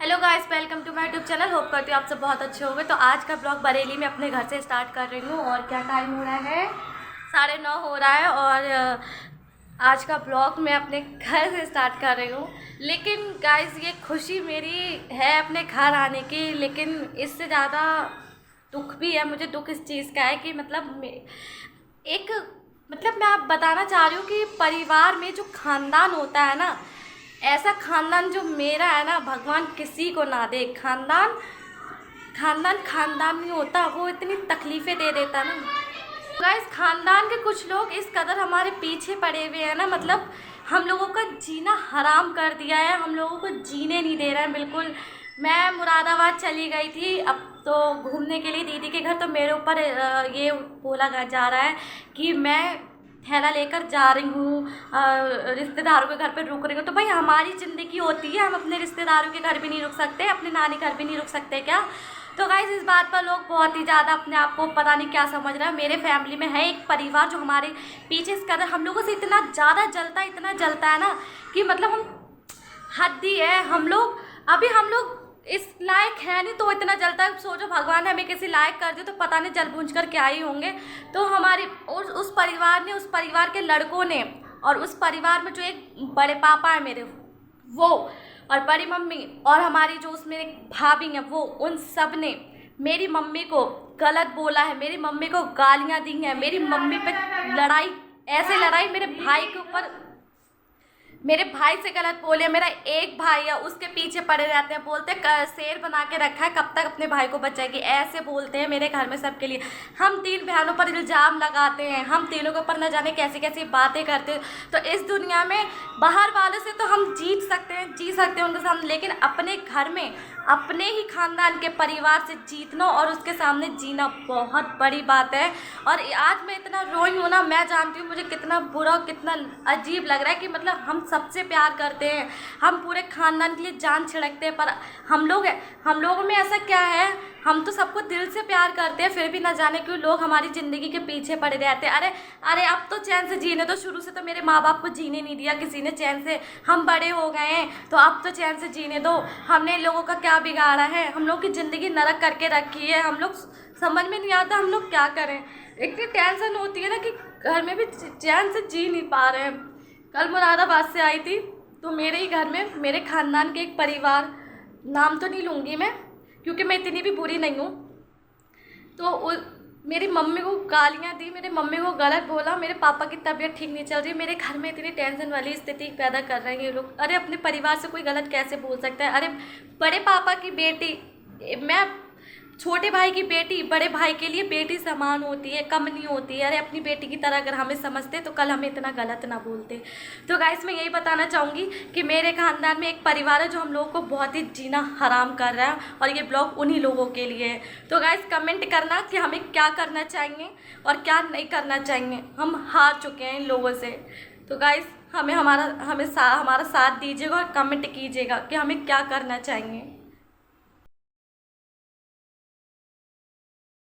Hello guys, welcome to my YouTube channel. Hope करती हूँ आप सब बहुत अच्छे होंगे। तो आज का ब्लॉग बरेली में अपने घर से स्टार्ट कर रही हूँ और क्या टाइम हो रहा है, 9:30 हो रहा है। और आज का ब्लॉग मैं अपने घर से स्टार्ट कर रही हूँ। लेकिन गाइस ये खुशी मेरी है अपने घर आने की, लेकिन इससे ज़्यादा दुख भी है। मुझे दुख इस चीज़ का है कि एक मैं आप बताना चाह रही हूँ कि परिवार में जो खानदान होता है ना, ऐसा खानदान जो मेरा है ना, भगवान किसी को ना दे। खानदान खानदान खानदान नहीं होता, वो इतनी तकलीफ़ें दे देता ना। गाइस, खानदान के कुछ लोग इस कदर हमारे पीछे पड़े हुए हैं ना, हम लोगों का जीना हराम कर दिया है, हम लोगों को जीने नहीं दे रहा है बिल्कुल। मैं मुरादाबाद चली गई थी अब तो घूमने के लिए दीदी के घर। तो मेरे ऊपर ये बोला जा रहा है कि मैं थैला लेकर जा रही हूँ, रिश्तेदारों के घर पे रुक रही हूँ। तो भाई हमारी ज़िंदगी होती है, हम अपने रिश्तेदारों के घर भी नहीं रुक सकते, अपने नानी घर भी नहीं रुक सकते क्या? तो गाइस, इस बात पर लोग बहुत ही ज़्यादा अपने आप को पता नहीं क्या समझ रहा है। मेरे फैमिली में है एक परिवार जो हमारे पीछे इस कदर हम लोगों से इतना ज़्यादा जलता है ना कि हम हद ही है। हम लोग इस लायक है नहीं तो इतना जलता है। सोचो भगवान हमें किसी लायक कर दे तो पता नहीं जल भूंज कर क्या ही होंगे। तो हमारी उस परिवार ने, उस परिवार के लड़कों ने, और उस परिवार में जो एक बड़े पापा है मेरे, वो और बड़ी मम्मी और हमारी जो उसमें एक भाभी है, वो उन सब ने मेरी मम्मी को गलत बोला है, मेरी मम्मी को गालियाँ दी हैं, मेरी मम्मी पे लड़ाई मेरे भाई से गलत बोले। मेरा एक भाई है, उसके पीछे पड़े रहते हैं, बोलते शेर बना के रखा है, कब तक अपने भाई को बचाएगी, ऐसे बोलते हैं मेरे घर में सबके लिए। हम 3 बहनों पर इल्ज़ाम लगाते हैं, हम तीनों के ऊपर न जाने कैसी कैसी बातें करते हैं। तो इस दुनिया में बाहर वालों से तो हम जी सकते हैं उनके सामने, लेकिन अपने घर में अपने ही खानदान के परिवार से जीतना और उसके सामने जीना बहुत बड़ी बात है। और आज मैं इतना रोई हूँ ना, मैं जानती हूँ मुझे कितना बुरा, कितना अजीब लग रहा है कि हम सबसे प्यार करते हैं, हम पूरे खानदान के लिए जान छिड़कते हैं, पर हम लोगों में ऐसा क्या है? हम तो सबको दिल से प्यार करते हैं, फिर भी ना जाने क्यों लोग हमारी ज़िंदगी के पीछे पड़े रहते हैं। अरे अब तो चैन से जीने दो। शुरू से तो मेरे माँ बाप को जीने नहीं दिया किसी ने चैन से। हम बड़े हो गए हैं तो अब तो चैन से जीने दो। हमने लोगों का क्या बिगाड़ा है? हम लोग की ज़िंदगी नरक करके रखी है। हम लोग समझ में नहीं आता हम लोग क्या करें। इतनी टेंशन होती है ना कि घर में भी चैन से जी नहीं पा रहे हैं। कल मुरादाबाद से आई थी तो मेरे ही घर में मेरे ख़ानदान के एक परिवार, नाम तो नहीं लूँगी मैं क्योंकि मैं इतनी भी बुरी नहीं हूँ, तो मेरी मम्मी को गालियाँ दी, मेरे मम्मी को गलत बोला, मेरे पापा की तबीयत ठीक नहीं चल रही। मेरे घर में इतनी टेंशन वाली स्थिति पैदा कर रहे हैं ये लोग। अरे अपने परिवार से कोई गलत कैसे बोल सकता है? अरे बड़े पापा की बेटी, मैं छोटे भाई की बेटी बड़े भाई के लिए बेटी समान होती है, कम नहीं होती है। अरे अपनी बेटी की तरह अगर हमें समझते तो कल हमें इतना गलत ना बोलते। तो गाइस, मैं यही बताना चाहूँगी कि मेरे खानदान में एक परिवार है जो हम लोगों को बहुत ही जीना हराम कर रहा है, और ये ब्लॉग उन्हीं लोगों के लिए है। तो गाइस, कमेंट करना कि हमें क्या करना चाहिए और क्या नहीं करना चाहिए। हम हार चुके हैं इन लोगों से। तो गाइस, हमारा साथ दीजिएगा और कमेंट कीजिएगा कि हमें क्या करना चाहिए।